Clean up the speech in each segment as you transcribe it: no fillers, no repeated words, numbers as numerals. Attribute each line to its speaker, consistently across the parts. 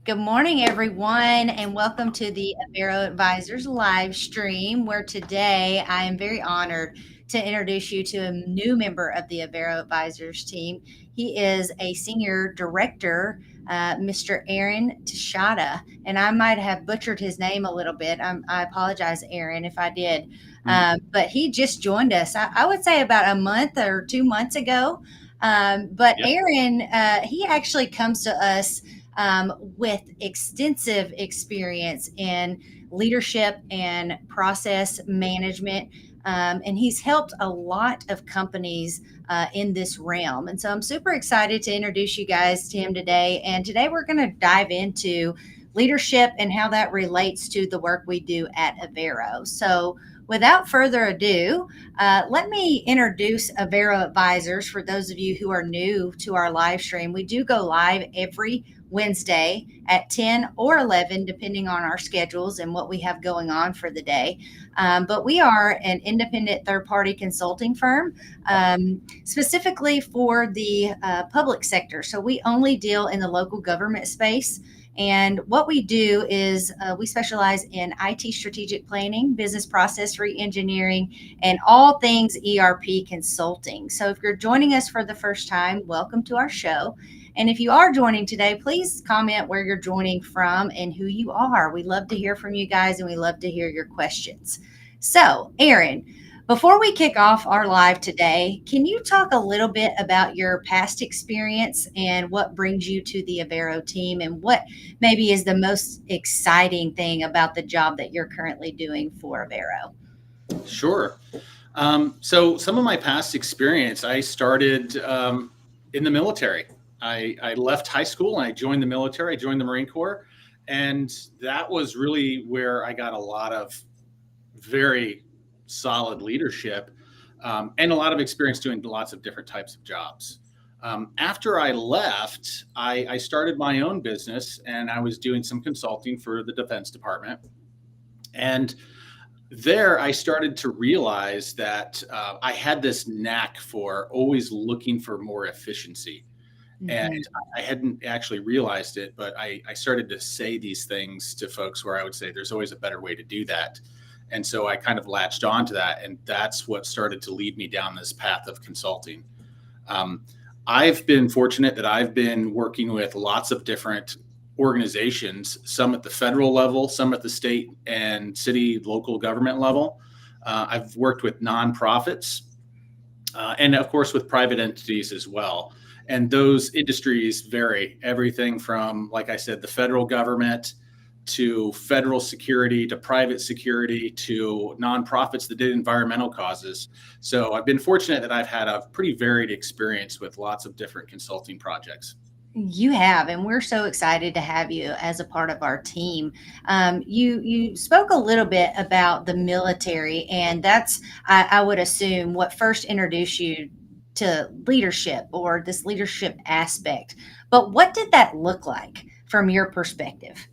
Speaker 1: Good morning, everyone, and welcome to the Avero Advisors live stream, where today I am very honored to introduce you to a new member of the Avero Advisors team. He is a senior director, Mr. Aaron Tashada, and I might have butchered his name a little bit. I apologize, Aaron, if I did.
Speaker 2: Mm.
Speaker 1: But he just joined us, I would say about a month or 2 months ago. But
Speaker 2: Yep.
Speaker 1: Aaron, he actually comes to us with extensive experience in leadership and process management. And he's helped a lot of companies in this realm. And so I'm super excited to introduce you guys to him today. And today we're going to dive into leadership and how that relates to the work we do at Avero. So without further ado, let me introduce Avero Advisors for those of you who are new to our live stream. We do go live every Wednesday at 10 or 11, depending on our schedules and what we have going on for the day. But we are an independent third party consulting firm, specifically for the public sector. So we only deal in the local government space. And what we do is we specialize in IT strategic planning, business process re-engineering, and all things ERP consulting. So if you're joining us for the first time, welcome to our show. And if you are joining today, please comment where you're joining from and who you are. We love to hear from you guys and we love to hear your questions. So, Aaron, before we kick off our live today, can you talk a little bit about your past experience and what brings you to the Avero team and what maybe is the most exciting thing about the job that you're currently doing for Avero?
Speaker 2: Sure. So some of my past experience, I started in the military. I left high school and I joined the military. I joined the Marine Corps, and that was really where I got a lot of very solid leadership and a lot of experience doing lots of different types of jobs. After I left, I started my own business and I was doing some consulting for the Defense Department. And there I started to realize that I had this knack for always looking for more efficiency. And
Speaker 1: Mhm.
Speaker 2: I hadn't actually realized it, but I started to say these things to folks where I would say, there's always a better way to do that. And so I kind of latched on to that. And that's what started to lead me down this path of consulting. Um, I've been fortunate that I've been working with lots of different organizations, some at the federal level, some at the state and city, local government level. I've worked with nonprofits and, of course, with private entities as well. And those industries vary everything from, like I said, the federal government to federal security to private security to nonprofits that did environmental causes. So I've been fortunate that I've had a pretty varied experience with lots of different consulting projects.
Speaker 1: You have, and we're so excited to have you as a part of our team. You spoke a little bit about the military, and that's I would assume what first introduced you to leadership or this leadership aspect. But what did that look like from your perspective?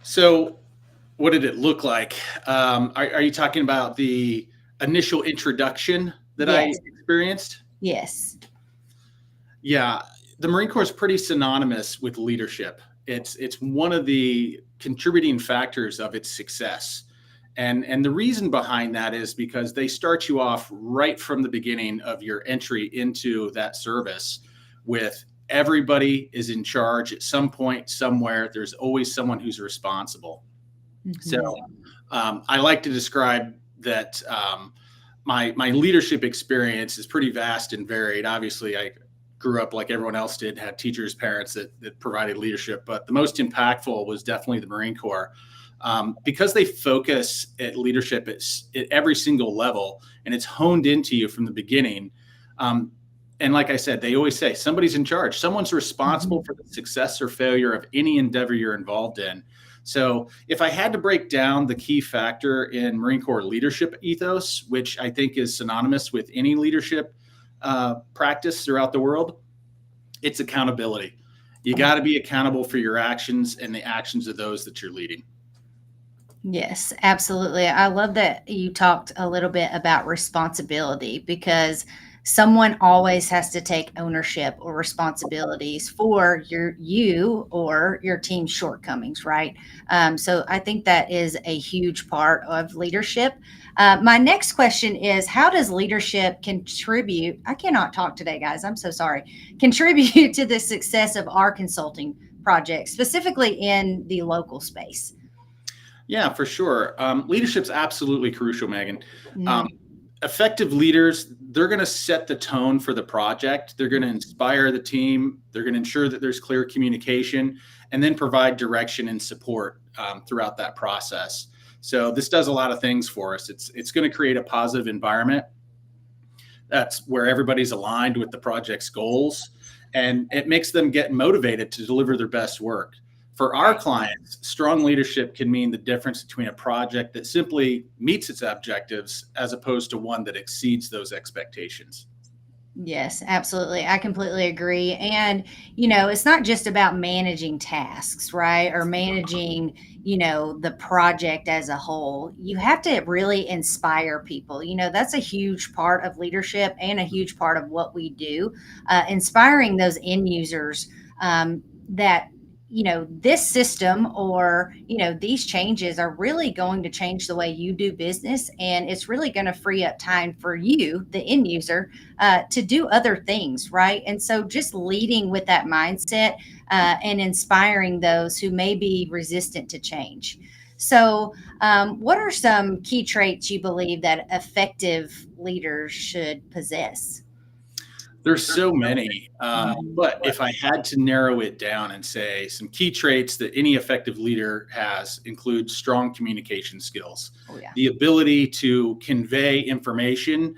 Speaker 2: So, what did it look like? Are you talking about the initial introduction that I
Speaker 1: Yes,
Speaker 2: experienced?
Speaker 1: yes.
Speaker 2: Yeah, the Marine Corps is pretty synonymous with leadership. It's one of the contributing factors of its success. And the reason behind that is because they start you off right from the beginning of your entry into that service with everybody is in charge at some point somewhere. There's always someone who's responsible. So
Speaker 1: Mhm.
Speaker 2: I like to describe that my leadership experience is pretty vast and varied. Obviously, I grew up like everyone else did, had teachers, parents that provided leadership, but the most impactful was definitely the Marine Corps. Because they focus at leadership at every single level and it's honed into you from the beginning. Um, and like I said, they always say somebody's in charge, someone's responsible
Speaker 1: Mhm.
Speaker 2: for the success or failure of any endeavor you're involved in. So, if I had to break down the key factor in Marine Corps leadership ethos, which I think is synonymous with any leadership practice throughout the world, it's accountability. You got to be accountable for your actions and the actions of those that you're leading.
Speaker 1: Yes, absolutely. I love that you talked a little bit about responsibility because someone always has to take ownership or responsibilities for you or your team's shortcomings, right? So I think that is a huge part of leadership. My next question is, how does leadership contribute? I cannot talk today, guys. I'm so sorry. Contribute to the success of our consulting projects, specifically in the local space.
Speaker 2: Yeah, for sure. Leadership's absolutely crucial, Megan. Um,
Speaker 1: Mhm.
Speaker 2: Effective leaders, they're going to set the tone for the project. They're going to inspire the team. They're going to ensure that there's clear communication and then provide direction and support throughout that process. So this does a lot of things for us. It's going to create a positive environment. That's where everybody's aligned with the project's goals, and it makes them get motivated to deliver their best work. For our
Speaker 1: Right.
Speaker 2: clients, strong leadership can mean the difference between a project that simply meets its objectives as opposed to one that exceeds those expectations.
Speaker 1: Yes, absolutely. I completely agree. And, it's not just about managing tasks, right? Or managing, the project as a whole. You have to really inspire people. That's a huge part of leadership and a huge part of what we do. Inspiring those end users that, this system or, these changes are really going to change the way you do business. And it's really going to free up time for you, the end user, to do other things, right? And so just leading with that mindset and inspiring those who may be resistant to change. So, what are some key traits you believe that effective leaders should possess?
Speaker 2: There's so many,
Speaker 1: Mhm.
Speaker 2: but if I had to narrow it down and say some key traits that any effective leader has include strong communication skills,
Speaker 1: Oh, yeah.
Speaker 2: the ability to convey information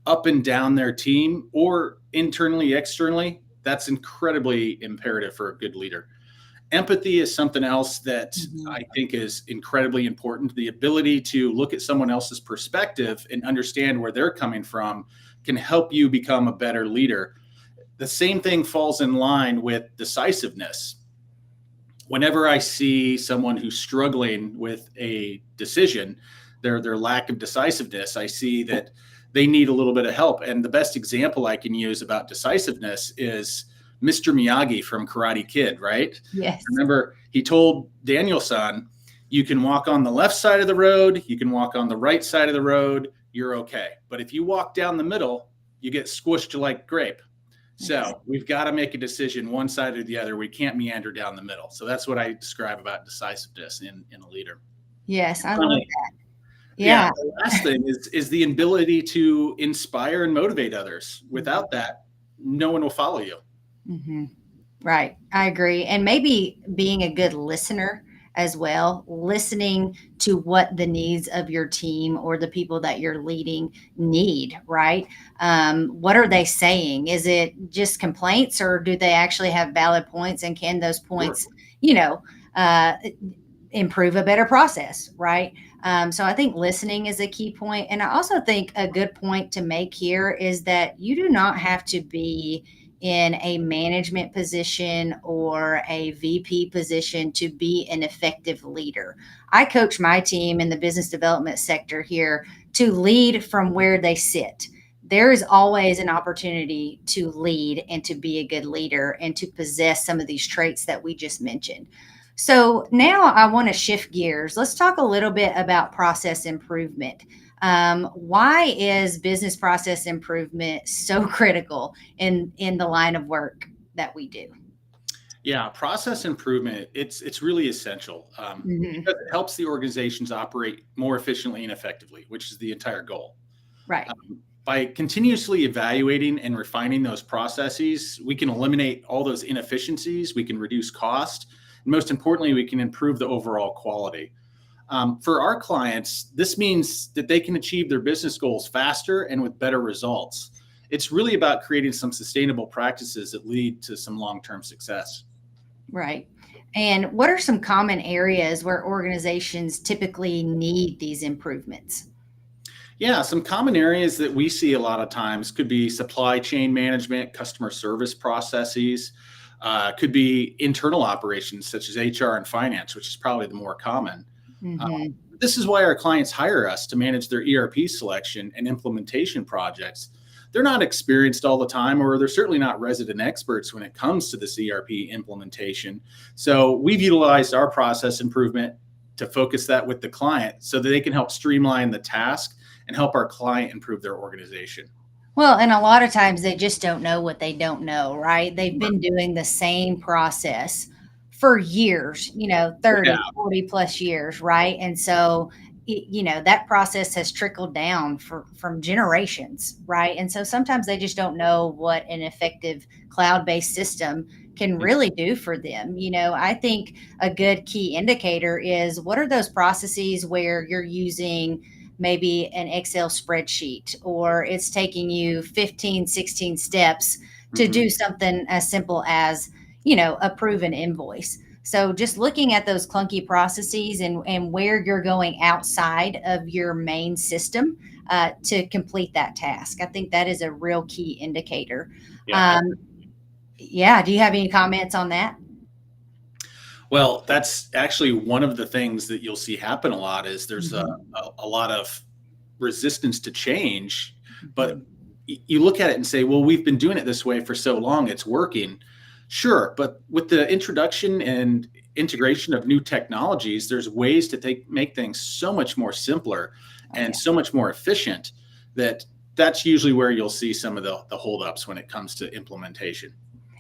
Speaker 2: up and down their team or internally, externally. That's incredibly imperative for a good leader. Empathy is something else that
Speaker 1: Mhm.
Speaker 2: I think is incredibly important. The ability to look at someone else's perspective and understand where they're coming from can help you become a better leader. The same thing falls in line with decisiveness. Whenever I see someone who's struggling with a decision, their lack of decisiveness, I see that they need a little bit of help. And the best example I can use about decisiveness is Mr. Miyagi from Karate Kid, right?
Speaker 1: Yes.
Speaker 2: Remember, he told Daniel-san, you can walk on the left side of the road, you can walk on the right side of the road, you're okay. But if you walk down the middle, you get squished like grape.
Speaker 1: Yes.
Speaker 2: So we've got to make a decision one side or the other. We can't meander down the middle. So that's what I describe about decisiveness in a leader.
Speaker 1: Yes, I love
Speaker 2: Finally,
Speaker 1: that.
Speaker 2: yeah,
Speaker 1: Yeah.
Speaker 2: the last thing is the ability to inspire and motivate others. Without that, no one will follow you.
Speaker 1: Hmm. Right. I agree. And maybe being a good listener as well, listening to what the needs of your team or the people that you're leading need, right? What are they saying? Is it just complaints or do they actually have valid points? And can those
Speaker 2: Sure.
Speaker 1: points, you know, uh, improve a better process, right? So I think listening is a key point. And I also think a good point to make here is that you do not have to be in a management position or a VP position to be an effective leader. I coach my team in the business development sector here to lead from where they sit. There is always an opportunity to lead and to be a good leader and to possess some of these traits that we just mentioned. So now I want to shift gears. Let's talk a little bit about process improvement. Why is business process improvement so critical in the line of work that we do?
Speaker 2: Yeah, process improvement, it's really essential
Speaker 1: Hmm.
Speaker 2: because it helps the organizations operate more efficiently and effectively, which is the entire goal.
Speaker 1: Right.
Speaker 2: By continuously evaluating and refining those processes, we can eliminate all those inefficiencies, we can reduce cost, and most importantly, we can improve the overall quality. For our clients, this means that they can achieve their business goals faster and with better results. It's really about creating some sustainable practices that lead to some long term success.
Speaker 1: Right. And what are some common areas where organizations typically need these improvements?
Speaker 2: Yeah, some common areas that we see a lot of times could be supply chain management, customer service processes, could be internal operations such as HR and finance, which is probably the more common. Uh,
Speaker 1: Hmm.
Speaker 2: this is why our clients hire us to manage their ERP selection and implementation projects. they're not experienced all the time, or they're certainly not resident experts when it comes to this ERP implementation. So we've utilized our process improvement to focus that with the client so that they can help streamline the task and help our client improve their organization.
Speaker 1: Well, and a lot of times they just don't know what they don't know, right? They've been doing the same process for years, 30, 40 plus years, right? And so, that process has trickled down from generations, right? And so sometimes they just don't know what an effective cloud-based system can really do for them. I think a good key indicator is, what are those processes where you're using maybe an Excel spreadsheet, or it's taking you 15, 16 steps to do something as simple as, approve an invoice. So just looking at those clunky processes and where you're going outside of your main system to complete that task. I think that is a real key indicator.
Speaker 2: Yeah.
Speaker 1: Yeah. Do you have any comments on that?
Speaker 2: Well, that's actually one of the things that you'll see happen a lot is there's a lot of resistance to change, but you look at it and say, well, we've been doing it this way for so long, it's working. Sure, but with the introduction and integration of new technologies, there's ways to make things so much more simpler and so much more efficient that's usually where you'll see some of the holdups when it comes to implementation.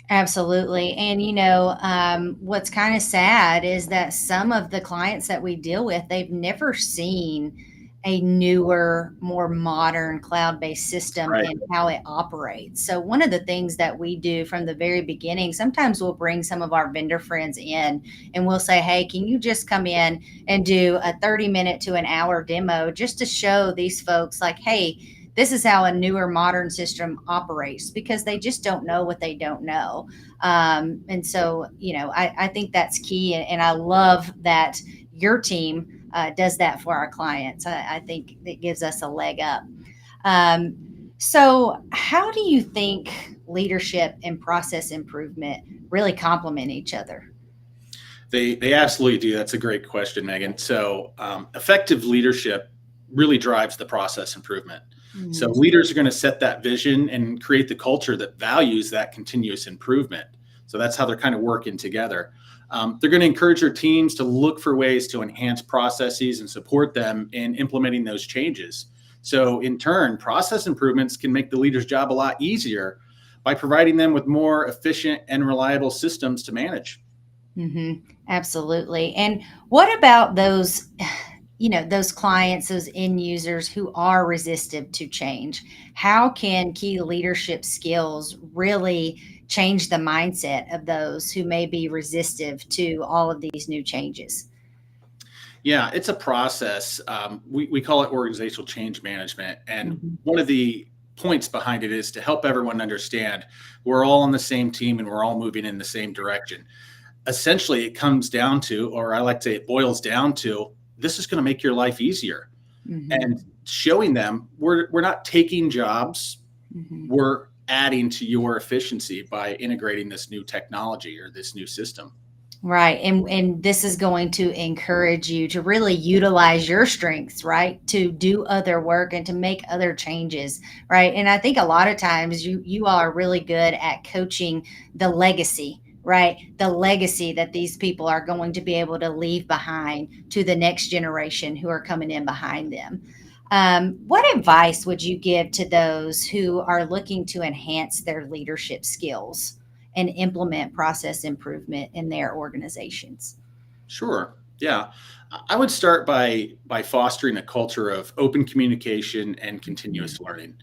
Speaker 1: Absolutely. And, what's kind of sad is that some of the clients that we deal with, they've never seen a newer, more modern cloud-based system and how it operates. So one of the things that we do from the very beginning, sometimes we'll bring some of our vendor friends in and we'll say, hey, can you just come in and do a 30-minute to an hour demo just to show these folks like, hey, this is how a newer modern system operates, because they just don't know what they don't know. And so, I think that's key. And I love that your team does that for our clients. I think it gives us a leg up. So how do you think leadership and process improvement really complement each other?
Speaker 2: They absolutely do. That's a great question, Megan. So effective leadership really drives the process improvement. So leaders are going to set that vision and create the culture that values that continuous improvement. So that's how they're kind of working together. They're going to encourage their teams to look for ways to enhance processes and support them in implementing those changes. So in turn, process improvements can make the leader's job a lot easier by providing them with more efficient and reliable systems to manage.
Speaker 1: Absolutely. And what about those clients, those end users who are resistant to change? How can key leadership skills really change the mindset of those who may be resistive to all of these new changes?
Speaker 2: Yeah, it's a process. We call it organizational change management. And one of the points behind it is to help everyone understand we're all on the same team and we're all moving in the same direction. Essentially, it comes down to, or I like to say it boils down to, this is going to make your life easier. And showing them we're not taking jobs, we're adding to your efficiency by integrating this new technology or this new system.
Speaker 1: Right. And this is going to encourage you to really utilize your strengths, right? To do other work and to make other changes, right? And I think a lot of times you all are really good at coaching the legacy, right? The legacy that these people are going to be able to leave behind to the next generation who are coming in behind them. What advice would you give to those who are looking to enhance their leadership skills and implement process improvement in their organizations?
Speaker 2: Sure. Yeah. I would start by fostering a culture of open communication and continuous learning.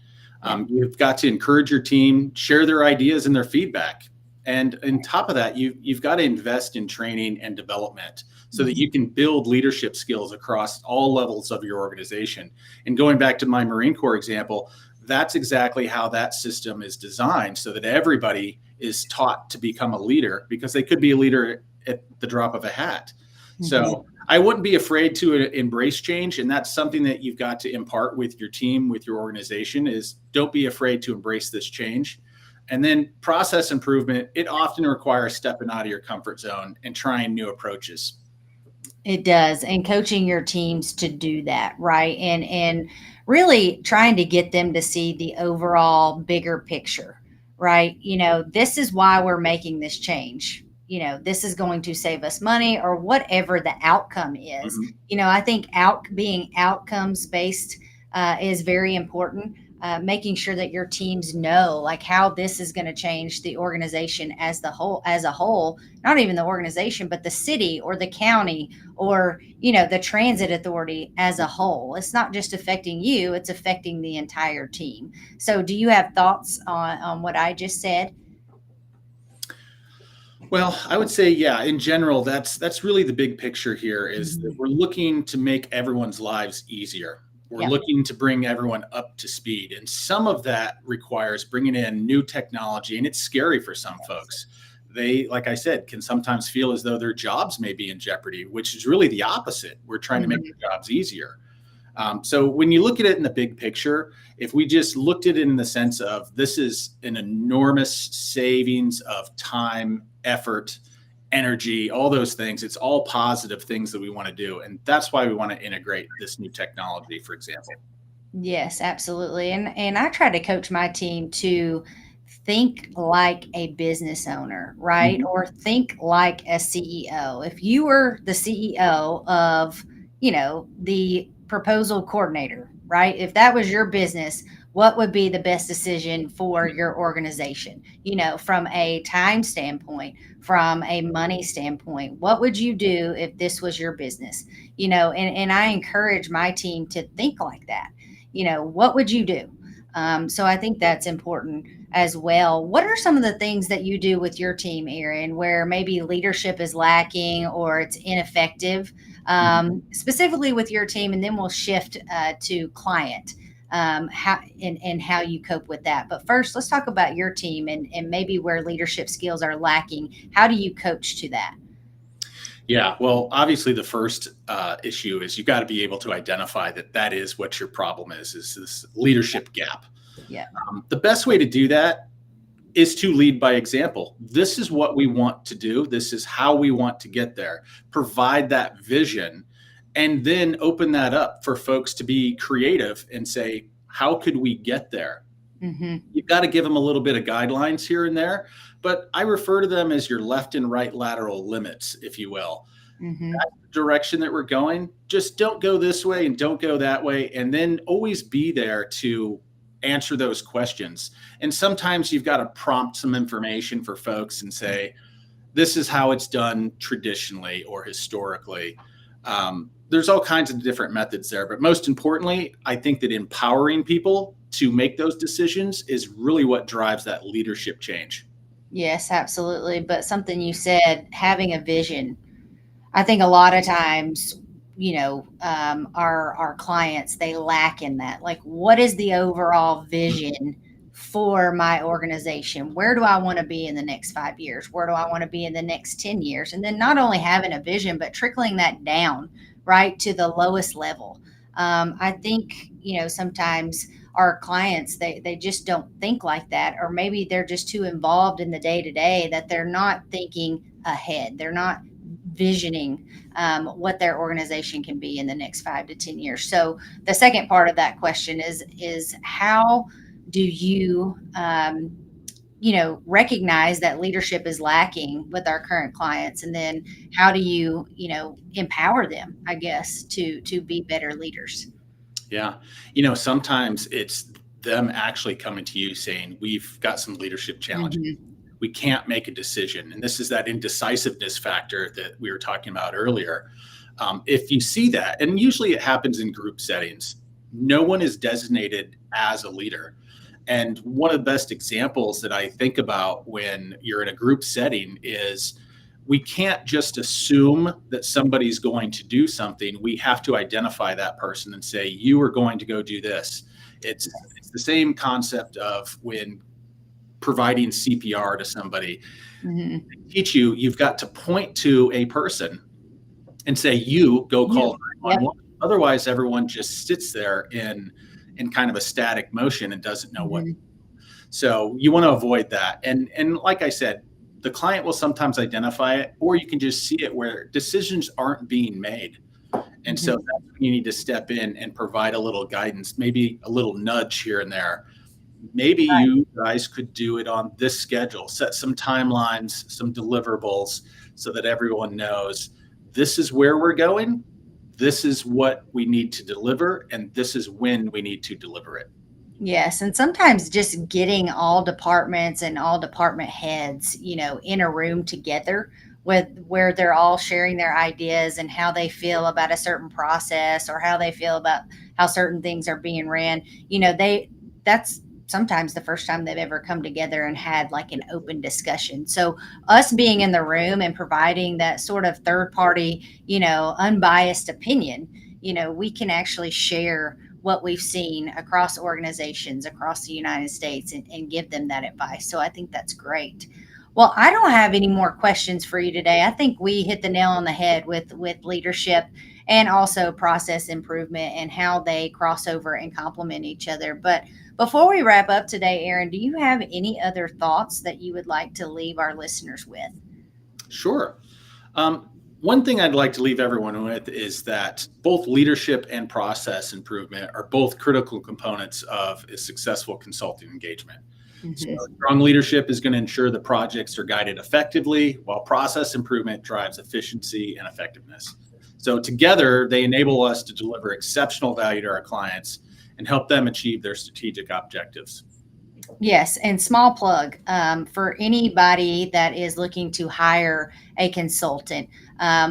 Speaker 2: You've got to encourage your team, share their ideas and their feedback. And on top of that, you've got to invest in training and development so that you can build leadership skills across all levels of your organization. And going back to my Marine Corps example, that's exactly how that system is designed, so that everybody is taught to become a leader, because they could be a leader at the drop of a hat. So I wouldn't be afraid to embrace change. And that's something that you've got to impart with your team, with your organization, is don't be afraid to embrace this change. And then process improvement, it often requires stepping out of your comfort zone and trying new approaches.
Speaker 1: It does, and coaching your teams to do that, right? And really trying to get them to see the overall bigger picture, right? This is why we're making this change. This is going to save us money or whatever the outcome is.
Speaker 2: Mhm.
Speaker 1: I think being outcomes based is very important. Making sure that your teams know like how this is going to change the organization as a whole, not even the organization, but the city or the county or the transit authority as a whole. It's not just affecting you, it's affecting the entire team. So do you have thoughts on what I just said?
Speaker 2: Well, I would say, yeah, in general, that's really the big picture here is that
Speaker 1: Hmm.
Speaker 2: we're looking to make everyone's lives easier. We're
Speaker 1: Yeah.
Speaker 2: looking to bring everyone up to speed. And some of that requires bringing in new technology. And it's scary for some folks. They, like I said, can sometimes feel as though their jobs may be in jeopardy, which is really the opposite. We're trying to make
Speaker 1: Hmm.
Speaker 2: their jobs easier. So when you look at it in the big picture, if we just looked at it in the sense of this is an enormous savings of time, effort, energy, all those things, it's all positive things that we want to do. And that's why we want to integrate this new technology, for example.
Speaker 1: Yes, absolutely. And I try to coach my team to think like a business owner, right?
Speaker 2: Mhm.
Speaker 1: Or think like a CEO. If you were the CEO of, the proposal coordinator, right? If that was your business, what would be the best decision for your organization? From a time standpoint, from a money standpoint, what would you do if this was your business? And I encourage my team to think like that. What would you do? So I think that's important as well. What are some of the things that you do with your team, Aaron, where maybe leadership is lacking or it's ineffective, specifically with your team? And then we'll shift to client, and how you cope with that. But first, let's talk about your team and maybe where leadership skills are lacking. How do you coach to that?
Speaker 2: Yeah, well, obviously, the first issue is you got to be able to identify that that is what your problem is this leadership gap.
Speaker 1: Yeah.
Speaker 2: The best way to do that is to lead by example. This is what we want to do. This is how we want to get there. Provide that vision and then open that up for folks to be creative and say, how could we get there?
Speaker 1: Mm-hmm.
Speaker 2: You've got to give them a little bit of guidelines here and there, but I refer to them as your left and right lateral limits, if you will.
Speaker 1: Mm-hmm.
Speaker 2: That's the direction that we're going. Just don't go this way and don't go that way. And then always be there to answer those questions. And sometimes you've got to prompt some information for folks and say, this is how it's done traditionally or historically. There's all kinds of different methods there. But most importantly, I think that empowering people to make those decisions is really what drives that leadership change.
Speaker 1: Yes, absolutely. But something you said, having a vision. I think a lot of times, our clients they lack in that. Like, what is the overall vision for my organization? Where do I want to be in the next 5 years? Where do I want to be in the next 10 years? And then not only having a vision, but trickling that down right to the lowest level. I think sometimes our clients they just don't think like that, or maybe they're just too involved in the day to day that they're not thinking ahead. They're not visioning what their organization can be in the next 5 to 10 years. So the second part of that question is how do you recognize that leadership is lacking with our current clients, and then how do you empower them, I guess, to be better leaders?
Speaker 2: Yeah. Sometimes it's them actually coming to you saying, we've got some leadership challenges.
Speaker 1: Hmm.
Speaker 2: We can't make a decision. And this is that indecisiveness factor that we were talking about earlier. If you see that, and usually it happens in group settings, no one is designated as a leader. And one of the best examples that I think about when you're in a group setting is we can't just assume that somebody's going to do something. We have to identify that person and say, you are going to go do this. It's the same concept of when providing CPR to somebody.
Speaker 1: Hmm.
Speaker 2: Teach you, you've got to point to a person and say, you go call
Speaker 1: You. Yep.
Speaker 2: 911. Otherwise, everyone just sits there in kind of a static motion and doesn't know what.
Speaker 1: Hmm.
Speaker 2: So you want to avoid that. And like I said, the client will sometimes identify it, or you can just see it where decisions aren't being made. And so that's when you need to step in and provide a little guidance, maybe a little nudge here and there. Maybe you guys could do it on this schedule, set some timelines, some deliverables, so that everyone knows this is where we're going, this is what we need to deliver, and this is when we need to deliver it.
Speaker 1: Yes, and sometimes just getting all departments and all department heads, in a room together with where they're all sharing their ideas and how they feel about a certain process or how they feel about how certain things are being ran. That's sometimes the first time they've ever come together and had like an open discussion. So us being in the room and providing that sort of third party, unbiased opinion, we can actually share what we've seen across organizations across the United States and give them that advice. So I think that's great. Well, I don't have any more questions for you today. I think we hit the nail on the head with leadership and also process improvement and how they cross over and complement each other. But before we wrap up today, Arron, do you have any other thoughts that you would like to leave our listeners with?
Speaker 2: Sure. One thing I'd like to leave everyone with is that both leadership and process improvement are both critical components of a successful consulting engagement. So strong leadership is going to ensure the projects are guided effectively, while process improvement drives efficiency and effectiveness. So together, they enable us to deliver exceptional value to our clients and help them achieve their strategic objectives.
Speaker 1: Yes, and small plug for anybody that is looking to hire a consultant.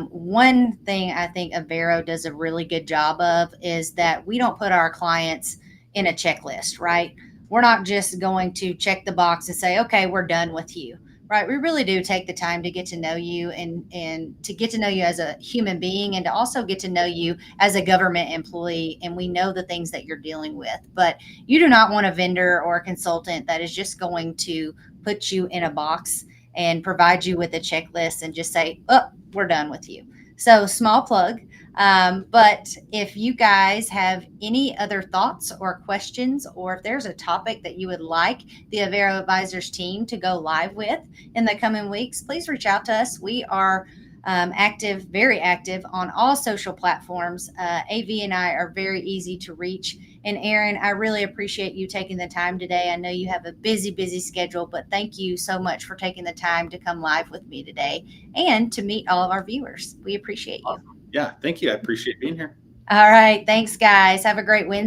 Speaker 1: One thing I think Avero does a really good job of is that we don't put our clients in a checklist, right? We're not just going to check the box and say, okay, we're done with you, right? We really do take the time to get to know you and to get to know you as a human being and to also get to know you as a government employee. And we know the things that you're dealing with, but you do not want a vendor or a consultant that is just going to put you in a box and provide you with a checklist and just say, oh, we're done with you. So small plug. But if you guys have any other thoughts or questions, or if there's a topic that you would like the Avero Advisors team to go live with in the coming weeks, please reach out to us. We are active, very active on all social platforms. AV and I are very easy to reach. And Arron, I really appreciate you taking the time today. I know you have a busy schedule, but thank you so much for taking the time to come live with me today and to meet all of our viewers. We appreciate you.
Speaker 2: Yeah, thank you. I appreciate being here.
Speaker 1: All right. Thanks, guys. Have a great Wednesday.